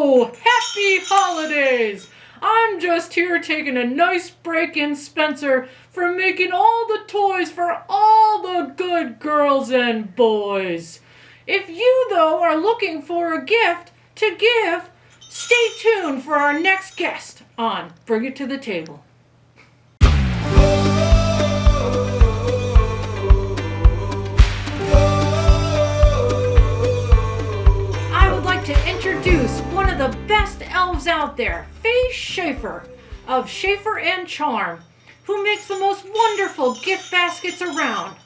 Ho! Happy holidays! I'm just here taking a nice break in Spencer for making all the toys for all the good girls and boys. If you, though, are looking for a gift to give, stay tuned for our next guest on Bring It to the Table. To introduce one of the best elves out there, Schaefer of Schaefer and Charm, who makes the most wonderful gift baskets around.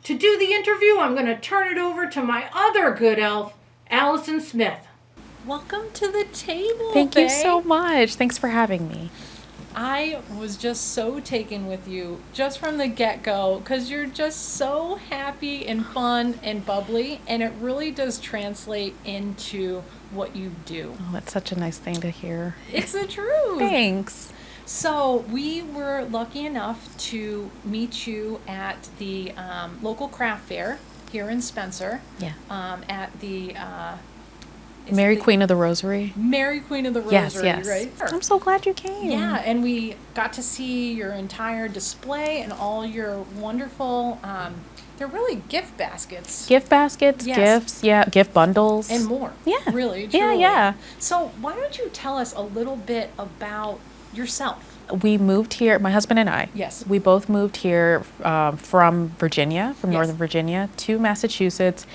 To do the interview, I'm going to turn it over to my other good elf, Allison Smith. Welcome to the table, Thank you so much. Thanks for having me. I was just so taken with you just from the get-go because you're just so happy and fun and bubbly, and it really does translate into what you do. Oh, that's such a nice thing to hear. It's the truth. Thanks. So we were lucky enough to meet you at the local craft fair here in Spencer. Yeah. At the... Mary Queen of the Rosary. Mary Queen of the Rosary, yes. right? I'm so glad you came. Yeah, and we got to see your entire display and all your wonderful, they're really gift baskets. Gift baskets, yes. Gifts, yeah, gift bundles. And more. Yeah. Really, truly. Yeah. So why don't you tell us a little bit about yourself? We moved here, my husband and I. Yes. We both moved here from Virginia, from yes. Northern Virginia to Massachusetts.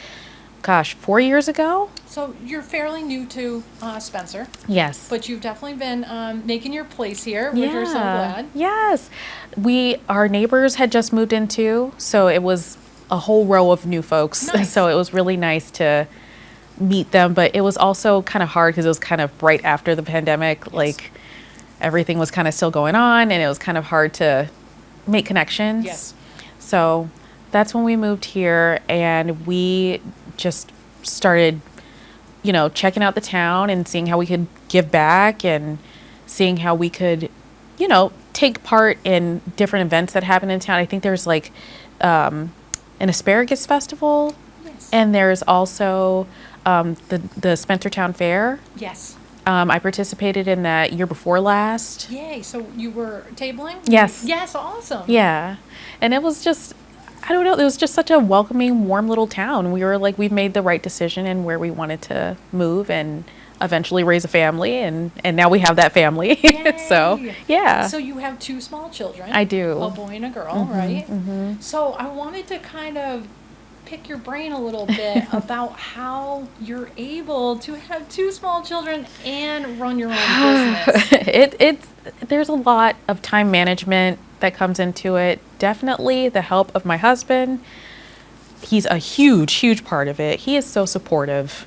4 years ago. So you're fairly new to Spencer. Yes. But you've definitely been making your place here, which we're so glad. Yes. Our neighbors had just moved in too, so it was a whole row of new folks. Nice. So it was really nice to meet them, but it was also kind of hard because it was kind of right after the pandemic. Yes. Like everything was kind of still going on, and it was kind of hard to make connections. Yes. So that's when we moved here, and we just started, checking out the town and seeing how we could give back and seeing how we could, take part in different events that happen in town. I think there's like an asparagus festival. Yes. And there's also the Spencer Town Fair. Yes. I participated in that year before last. Yay. So you were tabling? Yes. Yes. Awesome. Yeah. And it was just, I don't know, it was just such a welcoming, warm little town. We were like, we've made the right decision in where we wanted to move and eventually raise a family, and now we have that family. So, yeah. So you have two small children. I do. A boy and a girl, right? Mm-hmm. So I wanted to kind of pick your brain a little bit about how you're able to have two small children and run your own business. There's a lot of time management that comes into it. Definitely the help of my husband. He's a huge, huge part of it. He is so supportive,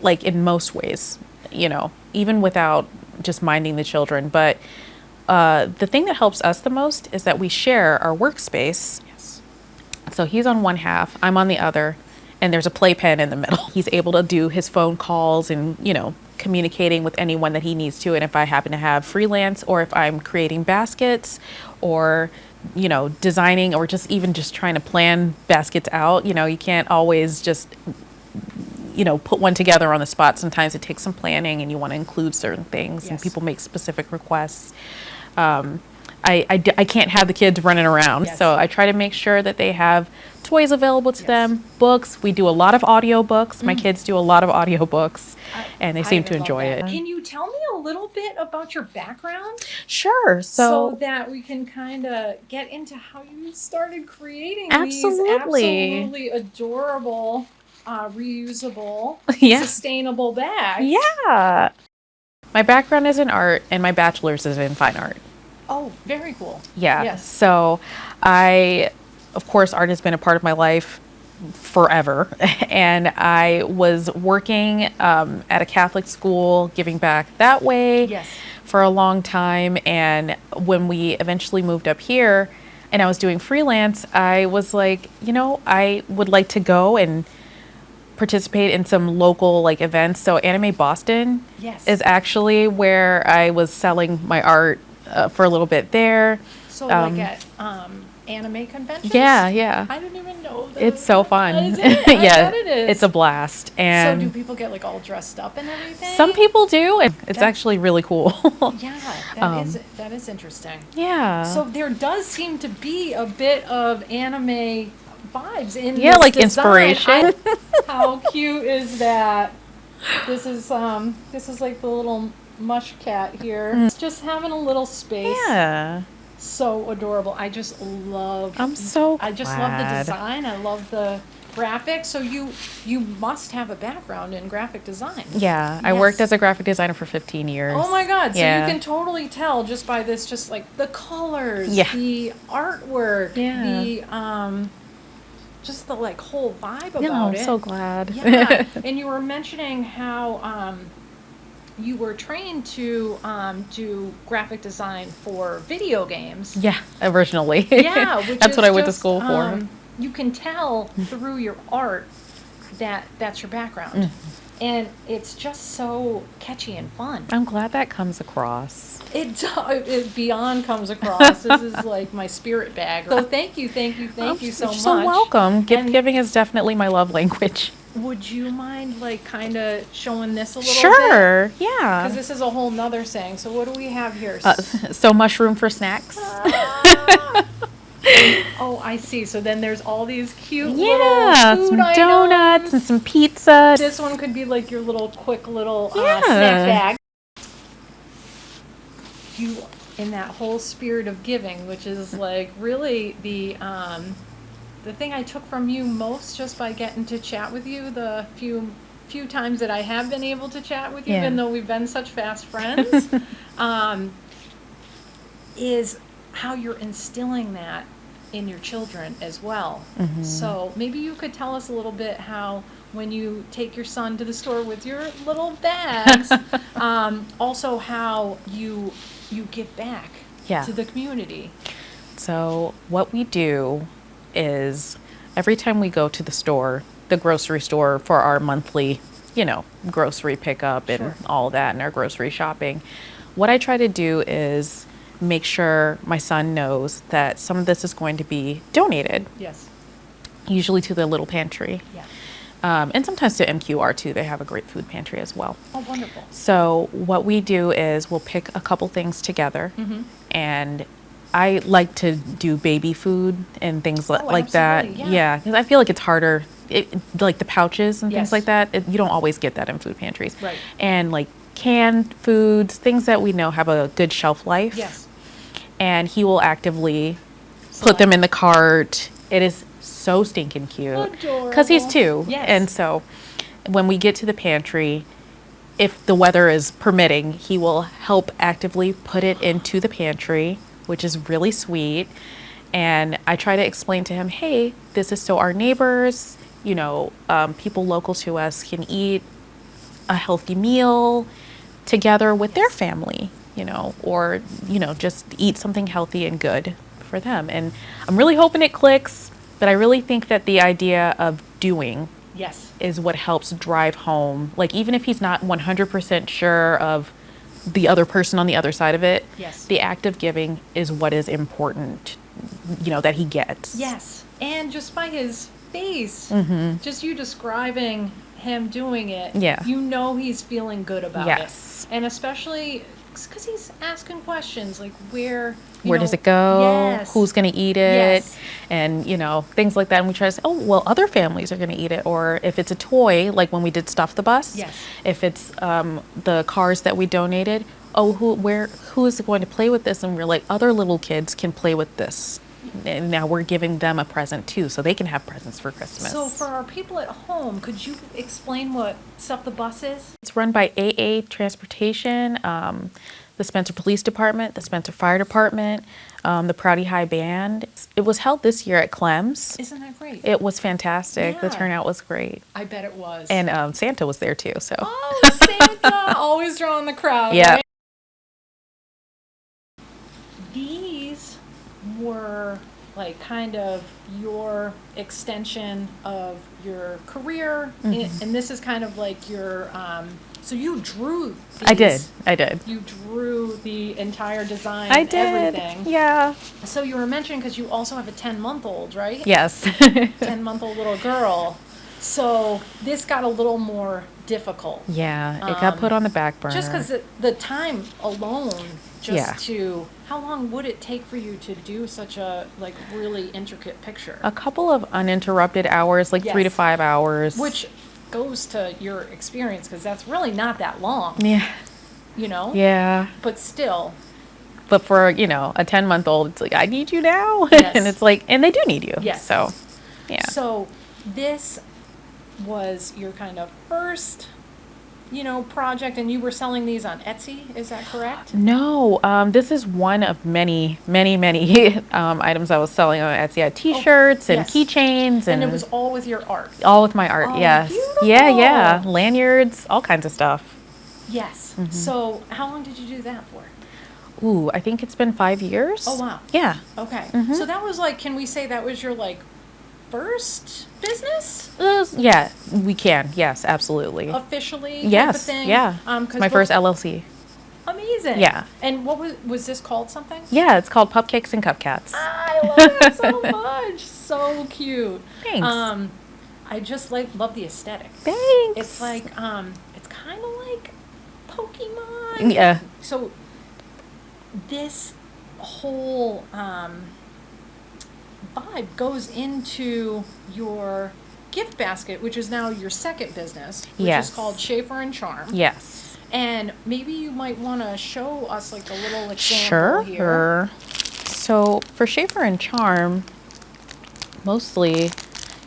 like in most ways, even without just minding the children. But the thing that helps us the most is that we share our workspace. Yes. So he's on one half, I'm on the other, and there's a playpen in the middle. He's able to do his phone calls and, communicating with anyone that he needs to. And if I happen to have freelance, or if I'm creating baskets, or designing, or just trying to plan baskets out, you can't always just put one together on the spot. Sometimes it takes some planning, and you want to include certain things. Yes. And people make specific requests. I can't have the kids running around. Yes. So I try to make sure that they have toys available to Yes. them, books. We do a lot of audio books. My kids do a lot of audio books, and they seem to enjoy it. Can you tell me a little bit about your background? Sure. So that we can kind of get into how you started creating these absolutely adorable, reusable, sustainable bags. Yeah. My background is in art, and my bachelor's is in fine art. Oh, very cool. Yeah. Yes. So of course, art has been a part of my life forever. And I was working at a Catholic school, giving back that way for a long time. And when we eventually moved up here and I was doing freelance, I was like, I would like to go and participate in some local events. So Anime Boston is actually where I was selling my art for a little bit there. So at anime conventions? Yeah. I didn't even know that. It's so fun. Is it? Yeah, I bet it is. it's a blast. And so do people get like all dressed up and everything? some people do, and it's actually really cool. Yeah, that is interesting. Yeah. So there does seem to be a bit of anime vibes in Yeah, this like design. inspiration. How cute is that? This is like the little mush cat here. It's just having a little space. Yeah. So adorable. I just love I'm so I just love the glad. design. I love the graphics. So you must have a background in graphic design. Yeah, I Yes. worked as a graphic designer for 15 years. Oh my God. So Yeah. you can totally tell just by this, just like the colors, Yeah. the artwork, Yeah. the just the like whole vibe about Yeah, I'm it. so glad. Yeah. And you were mentioning how you were trained to do graphic design for video games. Yeah, originally. Yeah, which That's is what I went to just, school for. You can tell through your art that that's your background. And it's just so catchy and fun. I'm glad that comes across. It beyond comes across. This is like my spirit bag. So thank you so much. So welcome. Gift And giving is definitely my love language. would you mind like kind of showing this a little bit? Sure. Because Yeah. this is a whole nother thing. So what do we have here? So mushroom for snacks. Oh, I see. So then there's all these cute Yeah, little food some donuts items. and some pizza. This one could be like your little quick little Yeah. snack bag. You, in that whole spirit of giving, which is like really the thing I took from you most just by getting to chat with you the few times that I have been able to chat with you, Yeah. even though we've been such fast friends, is how you're instilling that in your children as well. So maybe you could tell us a little bit how when you take your son to the store with your little bags, also how you give back Yeah. to the community. So what we do is every time we go to the store, the grocery store for our monthly, grocery pickup and Sure. all that and our grocery shopping, what I try to do is make sure my son knows that some of this is going to be donated, Yes. usually to the little pantry. Yeah. And sometimes to MQR too. They have a great food pantry as well. Oh, wonderful. So what we do is we'll pick a couple things together, Mm-hmm. and I like to do baby food and things like that. absolutely, yeah. Yeah, because I feel like it's harder, like the pouches and Yes. things like that. You don't always get that in food pantries. Right. And like canned foods, things that we know have a good shelf life. Yes. And he will actively put them in the cart. It is so stinking cute. Because he's 2. Yes. And so when we get to the pantry, if the weather is permitting, he will help actively put it into the pantry, which is really sweet. And I try to explain to him, hey, this is so our neighbors, people local to us can eat a healthy meal together with their family, or, just eat something healthy and good for them. And I'm really hoping it clicks, but I really think that the idea of doing Yes. is what helps drive home. Like, even if he's not 100% sure of the other person on the other side of it, Yes. the act of giving is what is important, that he gets. Yes. And just by his face, just you describing him doing it, Yeah. he's feeling good about Yes. it. And especially because he's asking questions like where Does it go? Yes. Who's going to eat it? Yes. And, things like that. And we try to say, oh, well, other families are going to eat it. Or if it's a toy, like when we did Stuff the Bus. Yes. If it's the cars that we donated, who is going to play with this? And we're like, other little kids can play with this. And now we're giving them a present too, so they can have presents for Christmas. So for our people at home, could you explain what Stuff the Bus is? It's run by AA Transportation, the Spencer Police Department, the Spencer Fire Department, the Prouty High Band. It was held this year at Clem's. Isn't that great? It was fantastic. The Yeah. turnout was great. I bet it was. And Santa was there too, so. oh, Santa! Always drawing the crowd. Yeah. Right? These were like kind of your extension of your career, and this is kind of like your So you drew these. I did. You drew the entire design I and did. everything. Yeah. So you were mentioning, because you also have a 10-month-old, right? Yes. 10-month-old little girl. So this got a little more difficult. Yeah, it got put on the back burner. Just because the time alone, just Yeah. to, how long would it take for you to do such a, like, really intricate picture? A couple of uninterrupted hours, like 3 to Yes. 5 hours. Which goes to your experience, because that's really not that long, Yeah. you know? Yeah. But still, But for, you know, a 10-month-old, it's like, I need you now. Yes. And it's like, and they do need you. Yes. So, yeah. So this was your kind of first, you know, project, and you were selling these on Etsy, is that correct? No, this is one of many, many, many items I was selling on Etsy. I had T-shirts and yes. keychains, And it was all with your art. all with my art. Oh, Yes, beautiful. yeah, lanyards, all kinds of stuff. Yes. So how long did you do that for? Ooh, I think it's been 5 years. Oh, wow. Yeah. Okay. So that was like, can we say that was your, like, first business? Yeah, we can. Yes, absolutely. Officially? Type of Yes, thing? yeah. 'Cause My first LLC. Amazing. Yeah. And what was this called, something? Yeah, it's called Pupcakes and Cupcats. I love it so much. So cute. Thanks. I just love the aesthetic. Thanks. It's like it's kind of like Pokemon. Yeah. So this whole vibe goes into your gift basket, which is now your second business, which Yes. is called Schaefer and Charm. Yes. And maybe you might want to show us like a little example here. Sure. So for Schaefer and Charm, mostly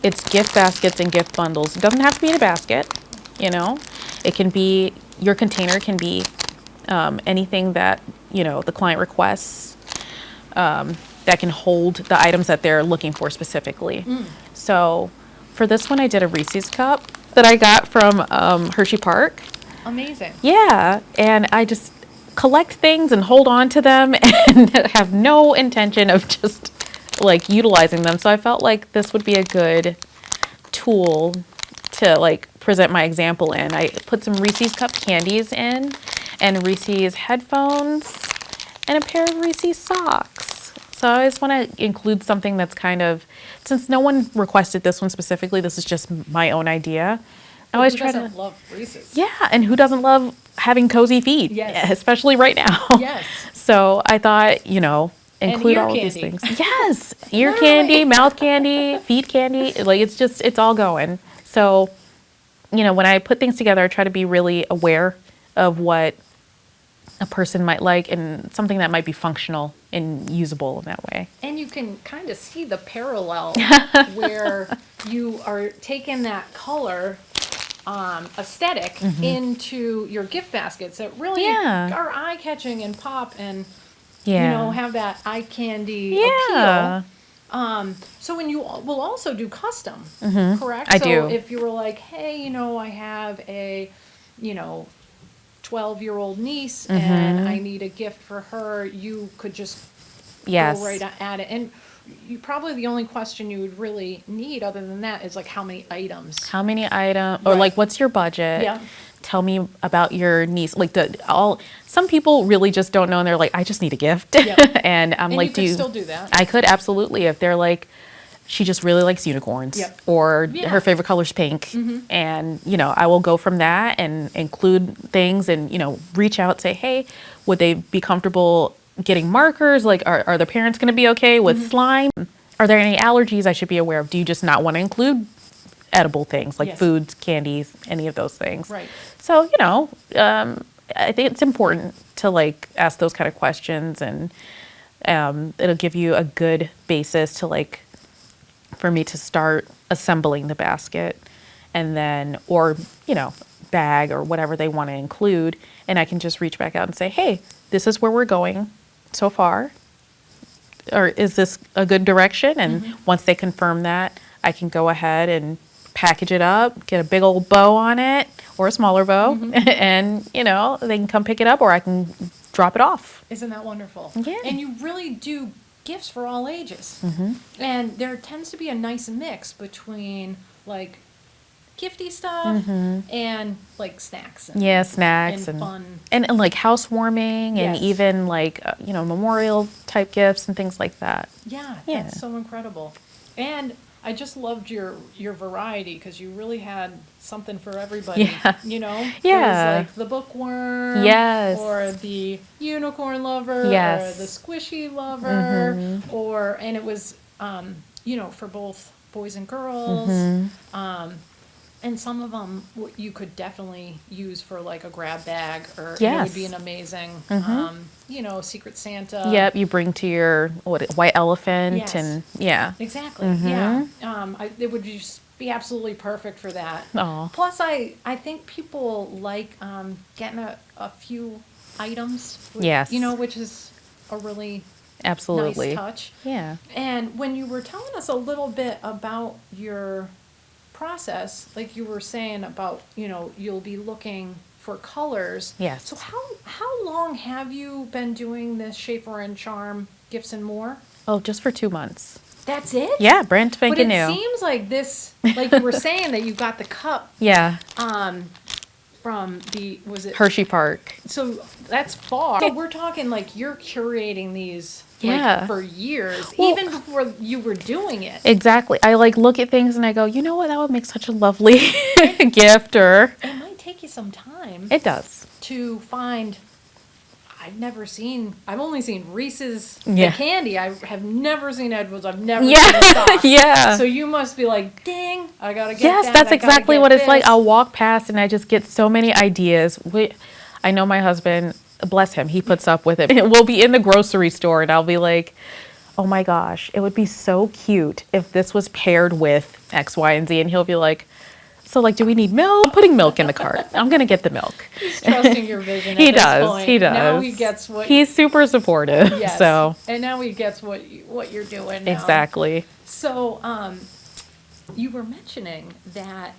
it's gift baskets and gift bundles. It doesn't have to be in a basket, you know. It can be, your container can be anything that, you know, the client requests, that can hold the items that they're looking for specifically. So for this one, I did a Reese's cup that I got from Hershey Park. Amazing. Yeah, and I just collect things and hold on to them and have no intention of just like utilizing them. So I felt like this would be a good tool to like present my example in. I put some Reese's cup candies in, and Reese's headphones, and a pair of Reese's socks. So I always want to include something that's kind of, since no one requested this one specifically, this is just my own idea. I always try to love Reese's. Yeah, and who doesn't love having cozy feet? Yes. Especially right now. Yes. So I thought, you know, include ear all of these candy. things. Yes. Ear Literally. candy, mouth candy, feet candy. Like it's all going. So, you know, when I put things together, I try to be really aware of what a person might like and something that might be functional and usable in that way. And you can kind of see the parallel where you are taking that color aesthetic into your gift baskets that really Yeah. are eye-catching and pop and, Yeah. you know, have that eye candy Yeah. appeal. So when you will also do custom, correct? I so do. if you were like, hey, you know, I have a, you know, 12-year-old niece and I need a gift for her, you could just Yes. go right at it. And you probably, the only question you would really need other than that is like how many items. How many items, or Right. like, what's your budget? Yeah. Tell me about your niece. Like some people really just don't know, and they're like, I just need a gift. Yeah. And I'm And like, you could still do that. I could absolutely, if they're like, she just really likes unicorns, Yep. or Yeah. her favorite color is pink, and you know, I will go from that and include things, and you know, reach out, say, hey, would they be comfortable getting markers? Like, are the parents going to be okay with slime? Are there any allergies I should be aware of? Do you just not want to include edible things like Yes. foods, candies, any of those things? Right. So, you know, I think it's important to like ask those kind of questions, and it'll give you a good basis to like, for me to start assembling the basket, and then, or, you know, bag or whatever they want to include. And I can just reach back out and say, hey, this is where we're going so far. Or is this a good direction? And once they confirm that, I can go ahead and package it up, get a big old bow on it, or a smaller bow, and, you know, they can come pick it up, or I can drop it off. Isn't that wonderful? Yeah. And you really do gifts for all ages. And there tends to be a nice mix between like gifty stuff and like snacks. And, Yeah, snacks and fun. And like housewarming and Yes. even like, memorial type gifts and things like that. Yeah, Yeah. that's so incredible. And I just loved your variety because you really had something for everybody. Yeah. Yeah. Yeah. It was like the bookworm. Yes. Or the unicorn lover. Yes. Or the squishy lover. And it was, for both boys and girls. And some of them you could definitely use for like a grab bag, or it would be an amazing, Secret Santa. Yep, you bring to your white elephant. Yes. And yeah. Exactly. Yeah. It would just be absolutely perfect for that. Aw. Plus, I think people like getting a few items. Yes. Which is a really Absolutely. nice touch. Yeah. And when you were telling us a little bit about your process, like you were saying about, you'll be looking for colors. Yes. So how long have you been doing this Schaefer and Charm Gifts and More? Oh, just for 2 months. That's it? Yeah, brand spanking But it new. seems like this, like you were saying that you got the cup Yeah. from was it Hershey Park. So that's far. So we're talking like you're curating these Yeah. for years, Well, even before you were doing it. Exactly. I like look at things and I go, you know what, that would make such a lovely gift. Or It might take you some time it does. to find. I've only seen Reese's Yeah. the candy. I have never seen Edwards. I've never Yeah. seen the socks. Yeah. So you must be like, ding, I gotta get Yes, that. that's I gotta exactly get what it's like. this. I'll walk past and I just get so many ideas. I know my husband, bless him, he puts up with it. We'll be in the grocery store and I'll be like, oh my gosh, it would be so cute if this was paired with X, Y, and Z. And he'll be like, so like, do we need milk? I'm putting milk in the cart. I'm going to get the milk. He's trusting your vision. He at this does. point. He does. Now he gets what. He's super supportive. Yes. So And now he gets what you're doing now. exactly. So, you were mentioning that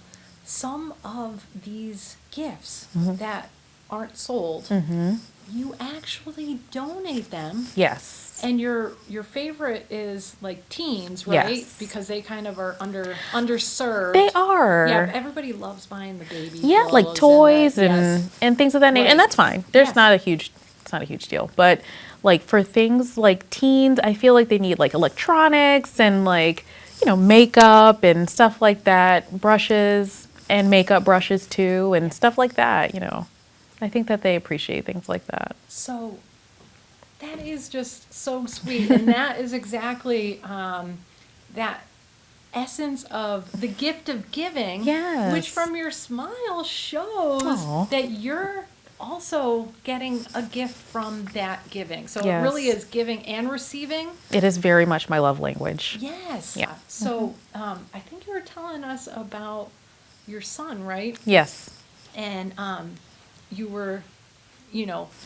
some of these gifts that aren't sold, you actually donate them. Yes. And your favorite is like teens, right? Yes. Because they kind of are underserved. They are. Yeah, everybody loves buying the baby. Yeah, clothes like toys and and, and things of that nature. Right. And that's fine. There's Yes. it's not a huge deal. But like for things like teens, I feel like they need like electronics and like, makeup and stuff like that, brushes and makeup brushes too and stuff like that, I think that they appreciate things like that. So that is just so sweet. And that is exactly that essence of the gift of giving, Yes. which from your smile shows Aw. that you're also getting a gift from that giving. So Yes. it really is giving and receiving. It is very much my love language. Yes. Yeah. So I think you were telling us about your son, right? Yes. And you were,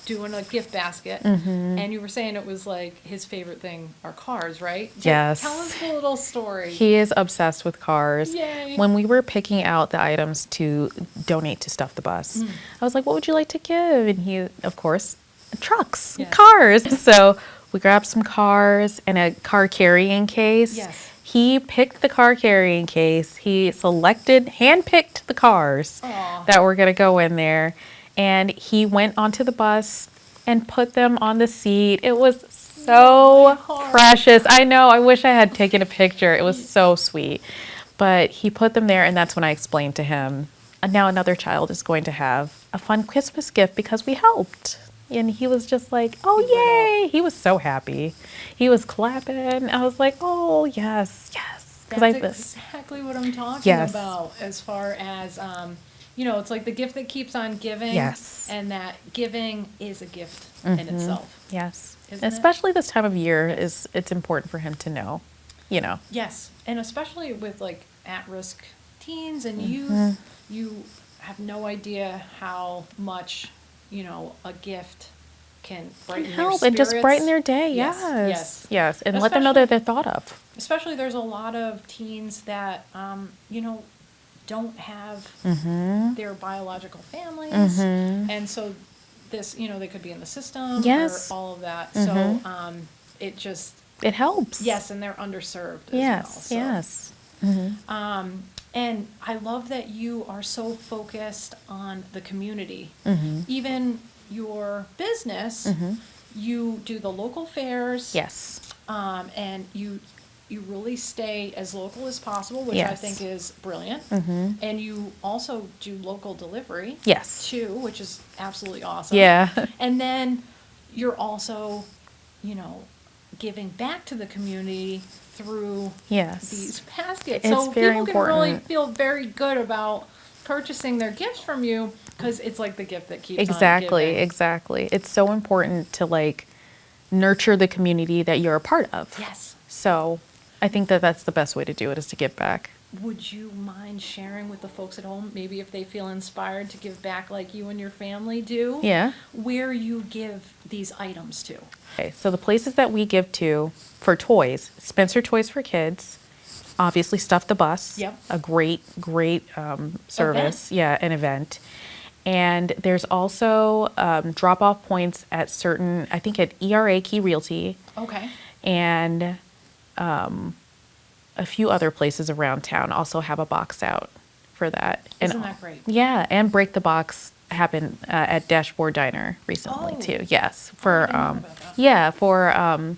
doing a gift basket, Mm-hmm. and you were saying it was like his favorite thing are cars, right? Yes. Tell us a little story. He is obsessed with cars. Yay. When we were picking out the items to donate to Stuff the Bus, I was like, what would you like to give? And he, of course, trucks, Yeah. cars. So we grabbed some cars and a car carrying case. Yes. He picked the car carrying case. He handpicked the cars Aw. that were going to go in there. And he went onto the bus and put them on the seat. It was so My heart. precious. I know. I wish I had taken a picture. It was so sweet. But he put them there, and that's when I explained to him, now another child is going to have a fun Christmas gift because we helped. And he was just like, oh, yay. He was so happy. He was clapping. I was like, oh, yes, yes. That's exactly what I'm talking Yes. about as far as, it's like the gift that keeps on giving. Yes. And that giving is a gift in itself. Yes. Isn't it? Especially this time of year, it's important for him to know, Yes. And especially with like at-risk teens and Mm-hmm. youth, you have no idea how much, a gift can brighten their help and just spirits. brighten their day. Yes, Yes. yes. Yes. And let them know that they're thought of. Especially there's a lot of teens that, don't have their biological families. And so this, they could be in the system Yes. or all of that. So it just, It helps. yes, and they're underserved as Yes. well. So, Yes. And I love that you are so focused on the community. Even your business, you do the local fairs. Yes. And you really stay as local as possible, which I Yes. think is brilliant. And you also do local delivery. Yes. Too, which is absolutely awesome. Yeah. And then you're also, you know, giving back to the community through Yes. these baskets. It's So very people can really important. feel very good about purchasing their gifts from you because it's like the gift that keeps on Exactly. giving. Exactly. It's so important to like nurture the community that you're a part of. Yes. So I think that that's the best way to do it, is to give back. Would you mind sharing with the folks at home, maybe if they feel inspired to give back like you and your family do? Yeah. Where you give these items to? Okay, so the places that we give to for toys, Spencer Toys for Kids, obviously Stuff the Bus, Yep. a great service, yeah, an event. And there's also drop-off points at certain, I think at ERA Key Realty, Okay. and a few other places around town also have a box out for that. Isn't that great? Yeah, and Break the Box happened at Dashboard Diner recently Oh. too. Yes, I for didn't know about that. yeah, for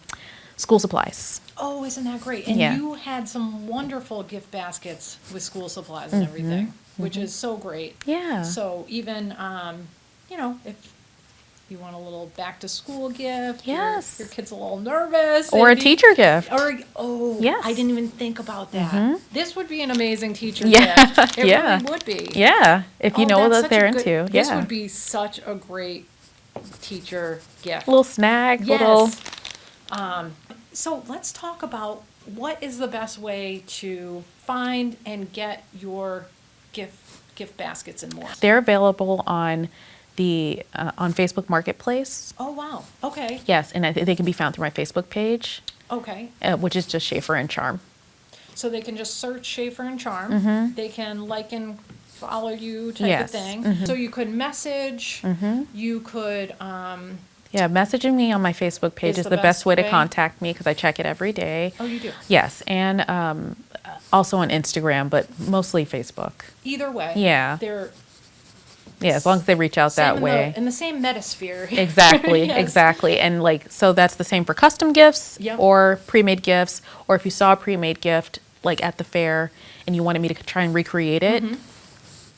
school supplies. Oh, isn't that great? And Yeah. you had some wonderful gift baskets with school supplies and everything, which is so great. Yeah. So even, you know, if you want a little back to school gift, Yes. your kid's a little nervous, Or a maybe- teacher gift. Or oh, Yes. I didn't even think about that. This would be an amazing teacher Yeah, gift. It yeah. really would be. Yeah, if you Oh, know that's what such they're a good- into. This Yeah. would be such a great teacher gift. Little snack, Yes. little. So let's talk about what is the best way to find and get your gift baskets and more. They're available on the on Facebook Marketplace. Oh wow. Okay. Yes, and they can be found through my Facebook page, Okay. which is just Schaefer and Charm. So they can just search Schaefer and Charm. They can like and follow you type Yes. of thing. So you could message. You could. Yeah, messaging me on my Facebook page is the best way to contact me because I check it every day. Oh, you do. Yes, and also on Instagram, but mostly Facebook. Either way. Yeah. They're Yeah, as long as they reach out that same way. in the same metasphere. Exactly, Yes. exactly. And like, so that's the same for custom gifts Yep. or pre-made gifts, or if you saw a pre-made gift like at the fair and you wanted me to try and recreate it,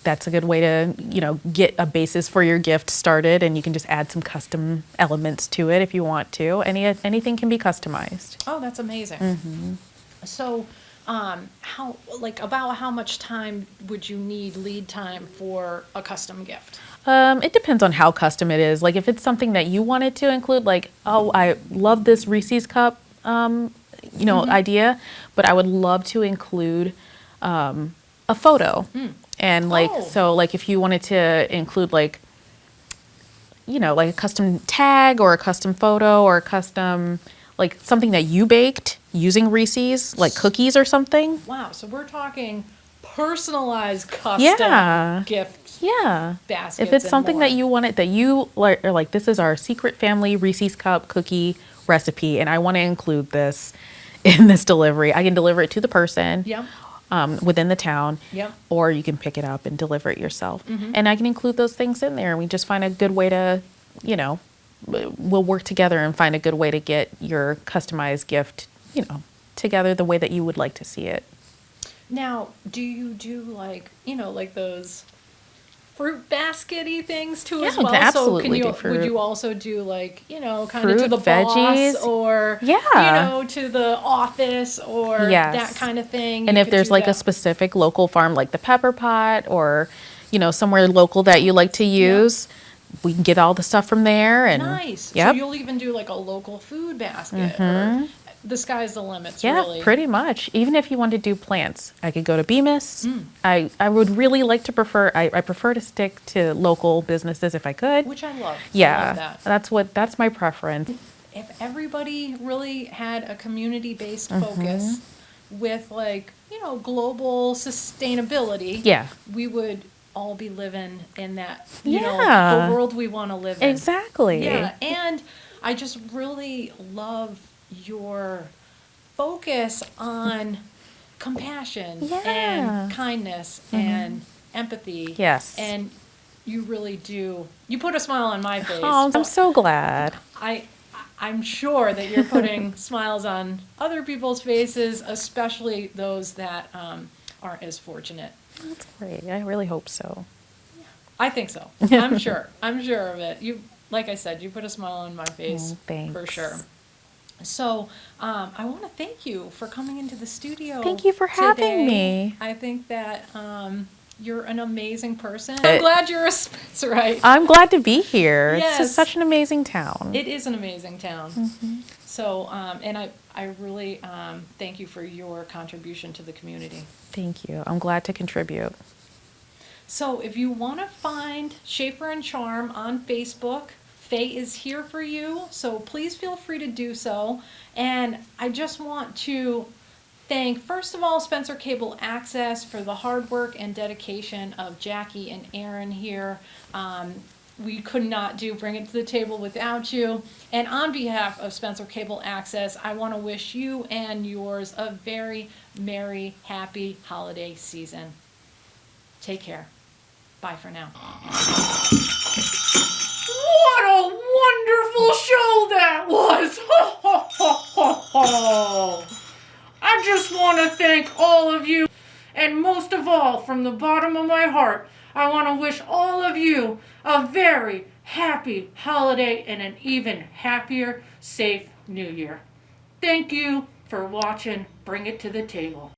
that's a good way to, you know, get a basis for your gift started, and you can just add some custom elements to it if you want to. Anything can be customized. Oh, that's amazing. So, about how much time would you need lead time for a custom gift? It depends on how custom it is. Like if it's something that you wanted to include, like, oh, I love this Reese's cup, idea, but I would love to include a photo. And like, Oh. so like if you wanted to include like, you know, like a custom tag or a custom photo or a custom, like something that you baked using Reese's, like cookies or something. Wow, so we're talking personalized custom Yeah. gift Yeah. baskets. If it's and something more. that you wanted, that you like, are like, this is our secret family Reese's cup cookie recipe, and I want to include this in this delivery, I can deliver it to the person. Yep. Within the town, Yep. or you can pick it up and deliver it yourself. And I can include those things in there. And we just find a good way to, you know, we'll work together and find a good way to get your customized gift, you know, together the way that you would like to see it. Now, do you do like those fruit basket-y things too as Yeah, well? absolutely So can you, do fruit. would you also do like, kind of to Fruit, the veggies. boss or, Yeah. to the office or Yes. that kind of thing? And You if could there's do like a that. specific local farm, like the Pepper Pot, or, you know, somewhere local that you like to use, we can get all the stuff from there. And Nice. Yep. So you'll even do like a local food basket or the sky's the limits, Yeah, really. pretty much. Even if you want to do plants, I could go to Bemis. Mm. I would really like to I prefer to stick to local businesses if I could. Which I love. Yeah, I love that. that's my preference. If everybody really had a community-based Mm-hmm. focus with global sustainability, Yeah, we would all be living in that, Yeah. the world we want to live in. exactly. Yeah, and I just really love your focus on compassion Yeah. and kindness and empathy. Yes. And you really do. You put a smile on my face. Oh, I'm so glad. I'm sure that you're putting smiles on other people's faces, especially those that aren't as fortunate. That's great. I really hope so. I think so. I'm sure. I'm sure of it. You, like I said, you put a smile on my face Thanks. for sure. So I want to thank you for coming into the studio. Thank you for having today. me. I think that you're an amazing person. I'm glad you're a Spencerite. I'm glad to be here. Yes. This is such an amazing town. It is an amazing town. So, and I really thank you for your contribution to the community. Thank you. I'm glad to contribute. So if you want to find Schaefer and Charm on Facebook, Faye is here for you, so please feel free to do so. And I just want to thank, first of all, Spencer Cable Access for the hard work and dedication of Jackie and Aaron here. We could not Bring It to the Table without you. And on behalf of Spencer Cable Access, I want to wish you and yours a very merry, happy holiday season. Take care. Bye for now. What a wonderful show that was! I just want to thank all of you, and most of all, from the bottom of my heart, I want to wish all of you a very happy holiday and an even happier, safe New Year. Thank you for watching Bring It to the Table.